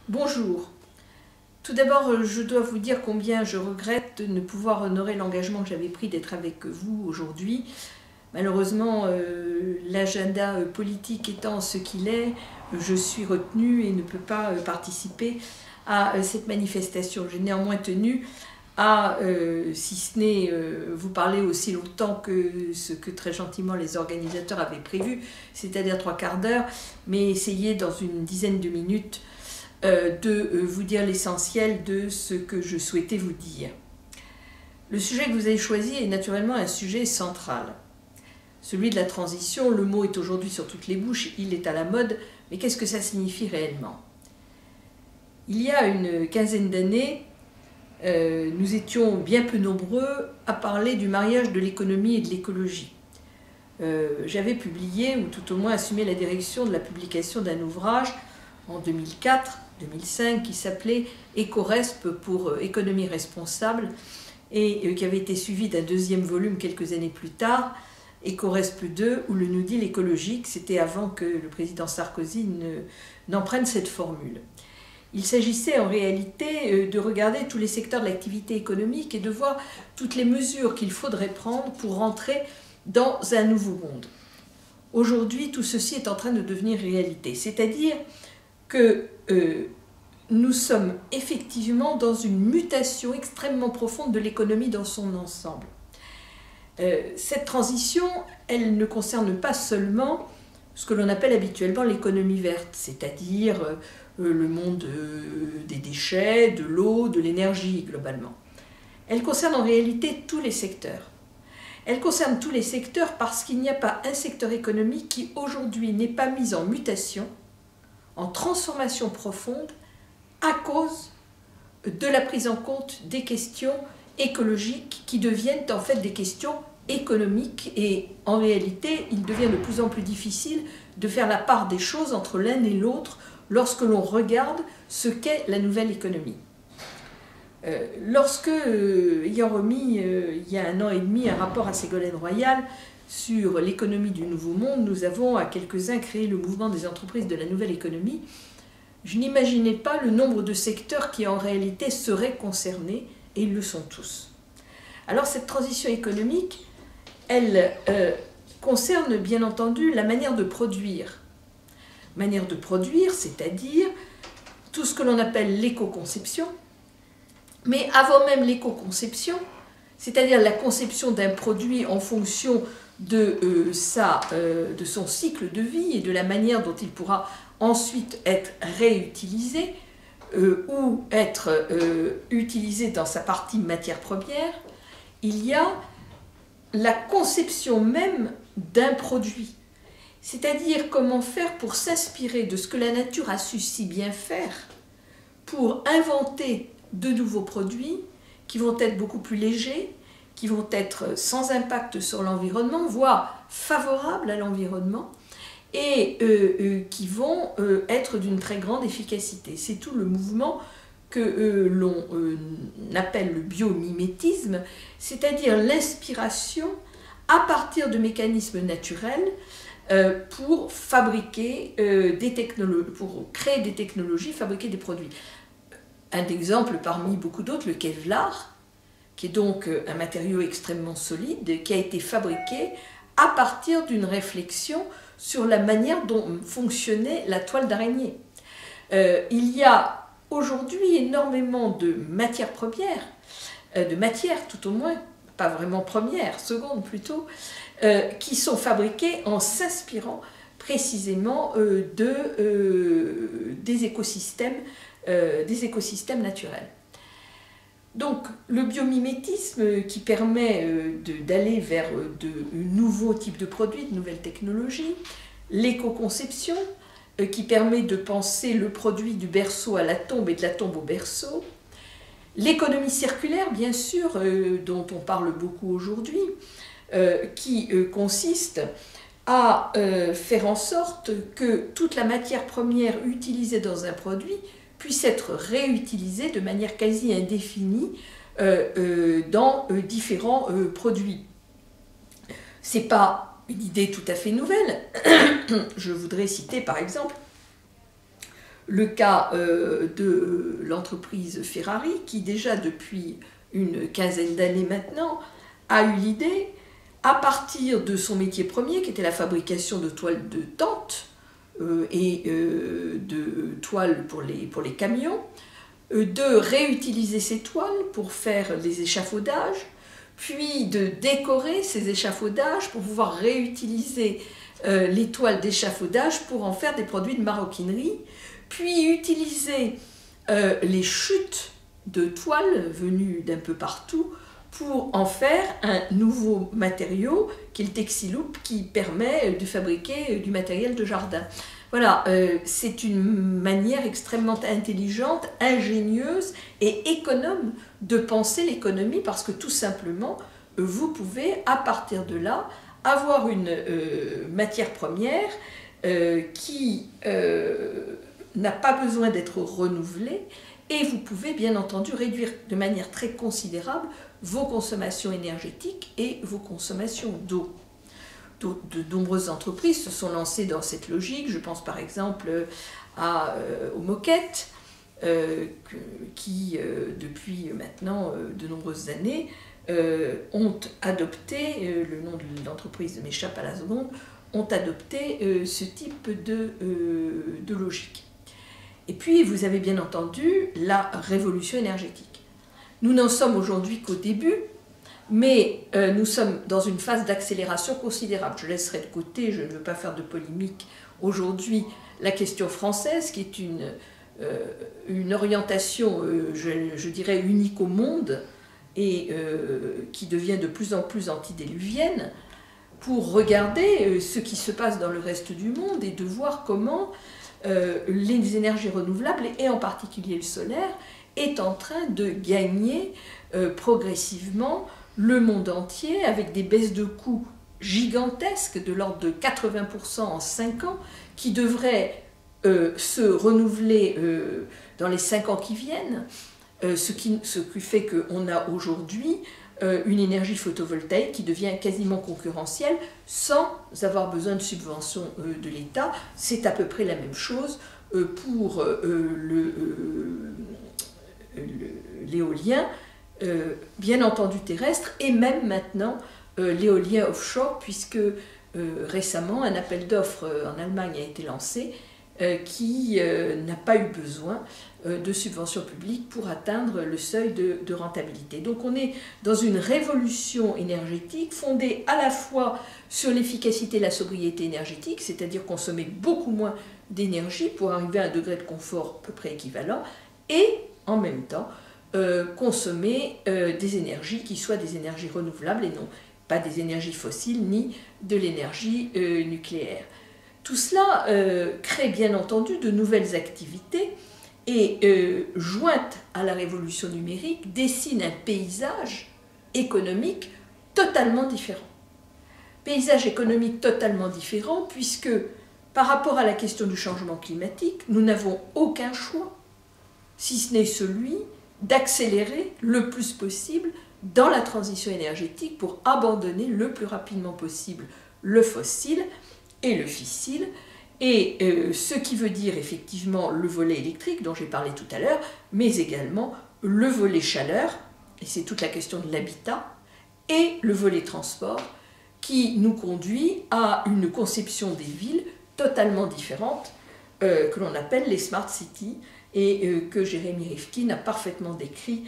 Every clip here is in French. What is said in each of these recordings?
Bonjour. Tout d'abord, je dois vous dire combien je regrette de ne pouvoir honorer l'engagement que j'avais pris d'être avec vous aujourd'hui. Malheureusement, l'agenda politique étant ce qu'il est, je suis retenue et ne peux pas participer à cette manifestation. J'ai néanmoins tenu à, si ce n'est vous parler aussi longtemps que ce que très gentiment les organisateurs avaient prévu, c'est-à-dire 3/4 d'heure, mais essayer dans une dizaine de minutes de vous dire l'essentiel de ce que je souhaitais vous dire. Le sujet que vous avez choisi est naturellement un sujet central. Celui de la transition, le mot est aujourd'hui sur toutes les bouches, il est à la mode, mais qu'est-ce que ça signifie réellement? Il y a une quinzaine d'années, nous étions bien peu nombreux à parler du mariage de l'économie et de l'écologie. J'avais publié, ou tout au moins assumé la direction de la publication d'un ouvrage en 2004-2005 qui s'appelait Écoresp pour économie responsable et qui avait été suivi d'un deuxième volume quelques années plus tard, Écoresp 2 ou le New Deal écologique. C'était avant que le président Sarkozy n'en prenne cette formule. Il s'agissait en réalité de regarder tous les secteurs de l'activité économique et de voir toutes les mesures qu'il faudrait prendre pour rentrer dans un nouveau monde. Aujourd'hui, tout ceci est en train de devenir réalité, c'est-à-dire que nous sommes effectivement dans une mutation extrêmement profonde de l'économie dans son ensemble. Cette transition, elle ne concerne pas seulement ce que l'on appelle habituellement l'économie verte, c'est-à-dire le monde des déchets, de l'eau, de l'énergie globalement. Elle concerne en réalité tous les secteurs. Elle concerne tous les secteurs parce qu'il n'y a pas un secteur économique qui aujourd'hui n'est pas mis en mutation, en transformation profonde, à cause de la prise en compte des questions écologiques qui deviennent en fait des questions économiques. Et en réalité, il devient de plus en plus difficile de faire la part des choses entre l'un et l'autre lorsque l'on regarde ce qu'est la nouvelle économie. Lorsque, ayant remis il y a 1 an et demi un rapport à Ségolène Royal sur l'économie du Nouveau Monde, nous avons à quelques-uns créé le mouvement des entreprises de la nouvelle économie. Je n'imaginais pas le nombre de secteurs qui en réalité seraient concernés, et ils le sont tous. Alors cette transition économique, elle concerne bien entendu la manière de produire. Manière de produire, c'est-à-dire tout ce que l'on appelle l'éco-conception, mais avant même l'éco-conception, c'est-à-dire la conception d'un produit en fonction de son cycle de vie et de la manière dont il pourra ensuite être réutilisé ou être utilisé dans sa partie matière première, il y a la conception même d'un produit. C'est-à-dire comment faire pour s'inspirer de ce que la nature a su si bien faire pour inventer de nouveaux produits qui vont être beaucoup plus légers, qui vont être sans impact sur l'environnement, voire favorables à l'environnement, et qui vont être d'une très grande efficacité. C'est tout le mouvement que l'on appelle le biomimétisme, c'est-à-dire l'inspiration à partir de mécanismes naturels pour fabriquer pour créer des technologies, fabriquer des produits. Un exemple parmi beaucoup d'autres, le Kevlar, qui est donc un matériau extrêmement solide, qui a été fabriqué à partir d'une réflexion sur la manière dont fonctionnait la toile d'araignée. Il y a aujourd'hui énormément de matières premières, de matières tout au moins, pas vraiment premières, secondes plutôt, qui sont fabriquées en s'inspirant précisément des écosystèmes naturels. Donc le biomimétisme qui permet d'aller vers de nouveaux types de produits, de nouvelles technologies, l'éco-conception qui permet de penser le produit du berceau à la tombe et de la tombe au berceau, l'économie circulaire bien sûr dont on parle beaucoup aujourd'hui, qui consiste à faire en sorte que toute la matière première utilisée dans un produit puisse être réutilisée de manière quasi indéfinie dans différents produits. Ce n'est pas une idée tout à fait nouvelle. Je voudrais citer par exemple le cas de l'entreprise Ferrari, qui déjà depuis une quinzaine d'années maintenant a eu l'idée, à partir de son métier premier, qui était la fabrication de toiles de tente et de toiles pour les camions, de réutiliser ces toiles pour faire des échafaudages, puis de décorer ces échafaudages pour pouvoir réutiliser les toiles d'échafaudage pour en faire des produits de maroquinerie, puis utiliser les chutes de toiles venues d'un peu partout pour en faire un nouveau matériau qui est le Textiloop, qui permet de fabriquer du matériel de jardin. Voilà, c'est une manière extrêmement intelligente, ingénieuse et économe de penser l'économie, parce que tout simplement, vous pouvez, à partir de là, avoir une matière première qui n'a pas besoin d'être renouvelée, et vous pouvez bien entendu réduire de manière très considérable vos consommations énergétiques et vos consommations d'eau. De nombreuses entreprises se sont lancées dans cette logique. Je pense par exemple aux moquettes qui, depuis maintenant de nombreuses années, ont adopté, le nom de l'entreprise m'échappe à la seconde, ont adopté ce type de logique. Et puis, vous avez bien entendu la révolution énergétique. Nous n'en sommes aujourd'hui qu'au début, mais nous sommes dans une phase d'accélération considérable. Je laisserai de côté, je ne veux pas faire de polémique aujourd'hui, la question française, qui est une orientation, je dirais, unique au monde, et qui devient de plus en plus antidéluvienne, pour regarder ce qui se passe dans le reste du monde et de voir comment les énergies renouvelables, et en particulier le solaire, est en train de gagner progressivement le monde entier, avec des baisses de coûts gigantesques de l'ordre de 80% en 5 ans, qui devraient se renouveler dans les 5 ans qui viennent, ce qui fait qu'on a aujourd'hui une énergie photovoltaïque qui devient quasiment concurrentielle sans avoir besoin de subventions de l'État. C'est à peu près la même chose pour l'éolien, bien entendu terrestre, et même maintenant l'éolien offshore, puisque récemment un appel d'offres en Allemagne a été lancé qui n'a pas eu besoin de subventions publiques pour atteindre le seuil de rentabilité. Donc on est dans une révolution énergétique fondée à la fois sur l'efficacité et la sobriété énergétique, c'est-à-dire consommer beaucoup moins d'énergie pour arriver à un degré de confort à peu près équivalent, et en même temps consommer des énergies qui soient des énergies renouvelables et non pas des énergies fossiles ni de l'énergie nucléaire. Tout cela crée bien entendu de nouvelles activités et, jointe à la révolution numérique, dessine un paysage économique totalement différent. Paysage économique totalement différent puisque par rapport à la question du changement climatique, nous n'avons aucun choix, si ce n'est celui d'accélérer le plus possible dans la transition énergétique pour abandonner le plus rapidement possible le fossile et le fissile, et ce qui veut dire effectivement le volet électrique dont j'ai parlé tout à l'heure, mais également le volet chaleur, et c'est toute la question de l'habitat, et le volet transport, qui nous conduit à une conception des villes totalement différente, que l'on appelle les smart cities, et que Jérémy Rifkin a parfaitement décrit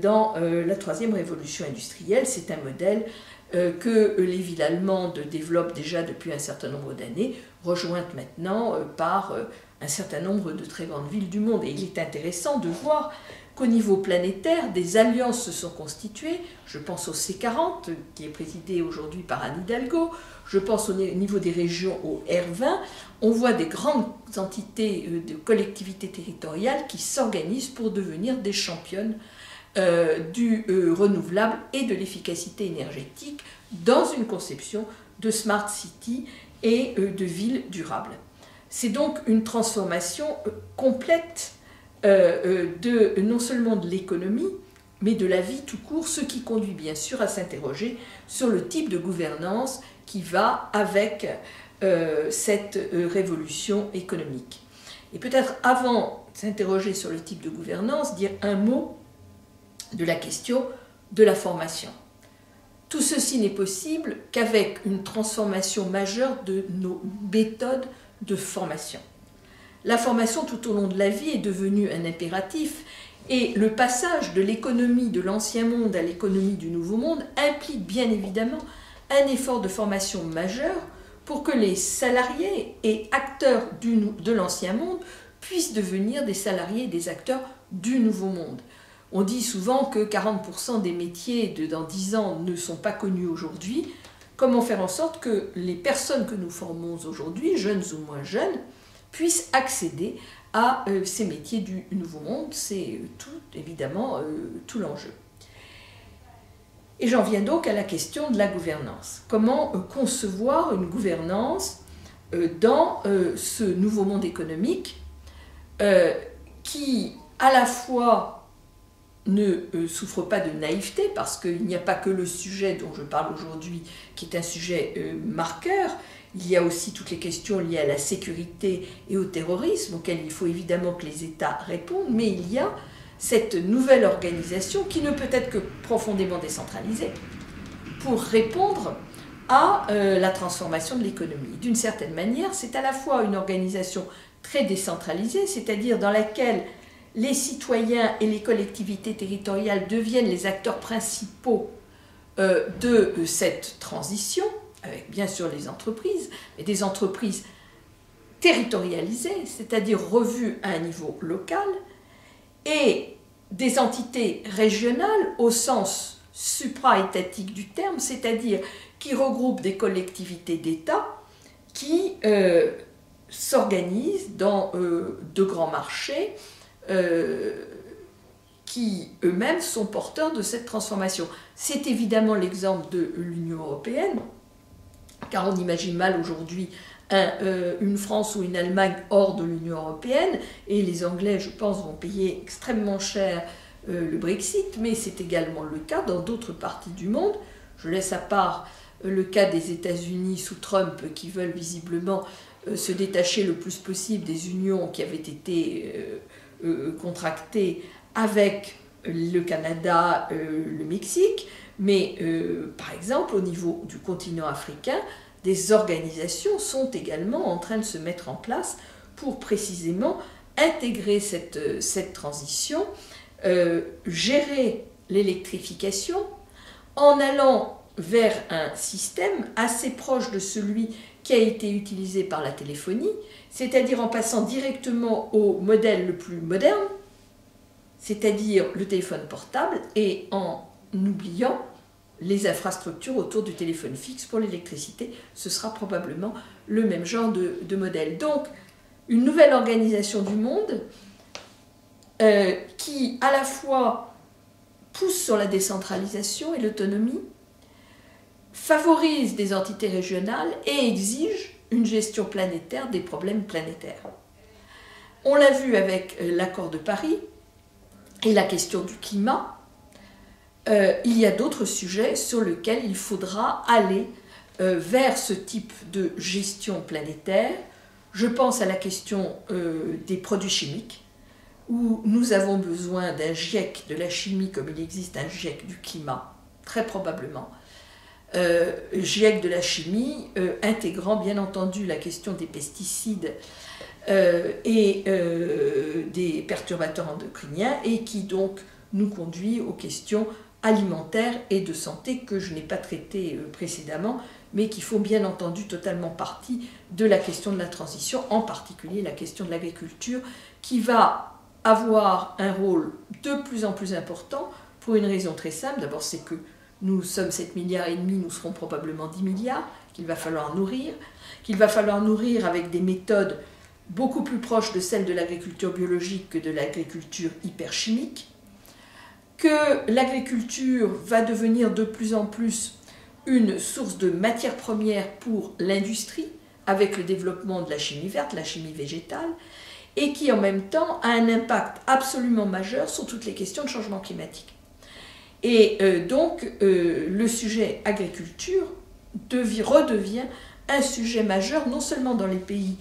dans la troisième révolution industrielle. C'est un modèle que les villes allemandes développent déjà depuis un certain nombre d'années, rejointes maintenant par un certain nombre de très grandes villes du monde. Et il est intéressant de voir qu'au niveau planétaire, des alliances se sont constituées. Je pense au C40, qui est présidé aujourd'hui par Anne Hidalgo. Je pense au niveau des régions au R20. On voit des grandes entités de collectivités territoriales qui s'organisent pour devenir des championnes du renouvelable et de l'efficacité énergétique dans une conception de smart city et de villes durables. C'est donc une transformation complète non seulement de l'économie, mais de la vie tout court, ce qui conduit bien sûr à s'interroger sur le type de gouvernance qui va avec cette révolution économique. Et peut-être avant de s'interroger sur le type de gouvernance, dire un mot de la question de la formation. Tout ceci n'est possible qu'avec une transformation majeure de nos méthodes de formation. La formation tout au long de la vie est devenue un impératif et le passage de l'économie de l'ancien monde à l'économie du nouveau monde implique bien évidemment un effort de formation majeur pour que les salariés et acteurs de l'ancien monde puissent devenir des salariés et des acteurs du nouveau monde. On dit souvent que 40% des métiers dans 10 ans ne sont pas connus aujourd'hui. Comment faire en sorte que les personnes que nous formons aujourd'hui, jeunes ou moins jeunes, puissent accéder à ces métiers du nouveau monde? C'est évidemment tout l'enjeu. Et j'en viens donc à la question de la gouvernance. Comment concevoir une gouvernance dans ce nouveau monde économique qui, à la fois, ne souffre pas de naïveté, parce qu'il n'y a pas que le sujet dont je parle aujourd'hui qui est un sujet marqueur, il y a aussi toutes les questions liées à la sécurité et au terrorisme, auxquelles il faut évidemment que les États répondent, mais il y a cette nouvelle organisation qui ne peut être que profondément décentralisée pour répondre à la transformation de l'économie. D'une certaine manière, c'est à la fois une organisation très décentralisée, c'est-à-dire dans laquelle les citoyens et les collectivités territoriales deviennent les acteurs principaux de cette transition, avec bien sûr les entreprises, mais des entreprises territorialisées, c'est-à-dire revues à un niveau local, et des entités régionales au sens supra-étatique du terme, c'est-à-dire qui regroupent des collectivités d'État qui s'organisent dans de grands marchés qui eux-mêmes sont porteurs de cette transformation. C'est évidemment l'exemple de l'Union européenne, car on imagine mal aujourd'hui une France ou une Allemagne hors de l'Union européenne, et les Anglais, je pense, vont payer extrêmement cher le Brexit, mais c'est également le cas dans d'autres parties du monde. Je laisse à part le cas des États-Unis sous Trump, qui veulent visiblement se détacher le plus possible des unions qui avaient été contractées avec le Canada, le Mexique, mais par exemple au niveau du continent africain, des organisations sont également en train de se mettre en place pour précisément intégrer cette transition, gérer l'électrification en allant vers un système assez proche de celui qui a été utilisé par la téléphonie, c'est-à-dire en passant directement au modèle le plus moderne, c'est-à-dire le téléphone portable, et en oubliant les infrastructures autour du téléphone fixe pour l'électricité. Ce sera probablement le même genre de modèle. Donc, une nouvelle organisation du monde qui, à la fois, pousse sur la décentralisation et l'autonomie, favorise des entités régionales et exige une gestion planétaire des problèmes planétaires. On l'a vu avec l'accord de Paris et la question du climat. Il y a d'autres sujets sur lesquels il faudra aller vers ce type de gestion planétaire. Je pense à la question des produits chimiques, où nous avons besoin d'un GIEC de la chimie comme il existe un GIEC du climat, très probablement. GIEC de la chimie, intégrant bien entendu la question des pesticides et des perturbateurs endocriniens, et qui donc nous conduit aux questions alimentaires et de santé que je n'ai pas traitées précédemment, mais qui font bien entendu totalement partie de la question de la transition, en particulier la question de l'agriculture, qui va avoir un rôle de plus en plus important pour une raison très simple. D'abord, c'est que nous sommes 7,5 milliards, nous serons probablement 10 milliards, qu'il va falloir nourrir avec des méthodes beaucoup plus proches de celles de l'agriculture biologique que de l'agriculture hyperchimique, que l'agriculture va devenir de plus en plus une source de matières premières pour l'industrie, avec le développement de la chimie verte, la chimie végétale, et qui en même temps a un impact absolument majeur sur toutes les questions de changement climatique. Et donc, le sujet agriculture redevient un sujet majeur, non seulement dans les pays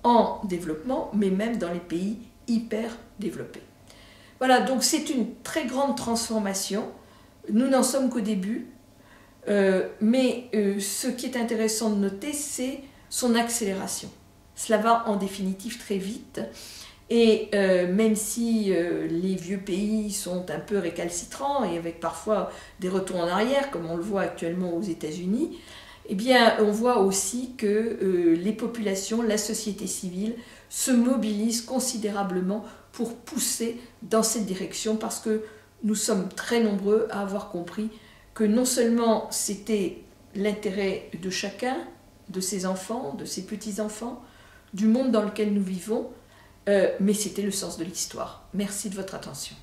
en développement, mais même dans les pays hyper développés. Voilà, donc c'est une très grande transformation. Nous n'en sommes qu'au début, mais ce qui est intéressant de noter, c'est son accélération. Cela va en définitive très vite, et même si les vieux pays sont un peu récalcitrants et avec parfois des retours en arrière, comme on le voit actuellement aux États-Unis, eh bien, on voit aussi que les populations, la société civile se mobilisent considérablement pour pousser dans cette direction, parce que nous sommes très nombreux à avoir compris que non seulement c'était l'intérêt de chacun, de ses enfants, de ses petits-enfants, du monde dans lequel nous vivons, mais c'était le sens de l'histoire. Merci de votre attention.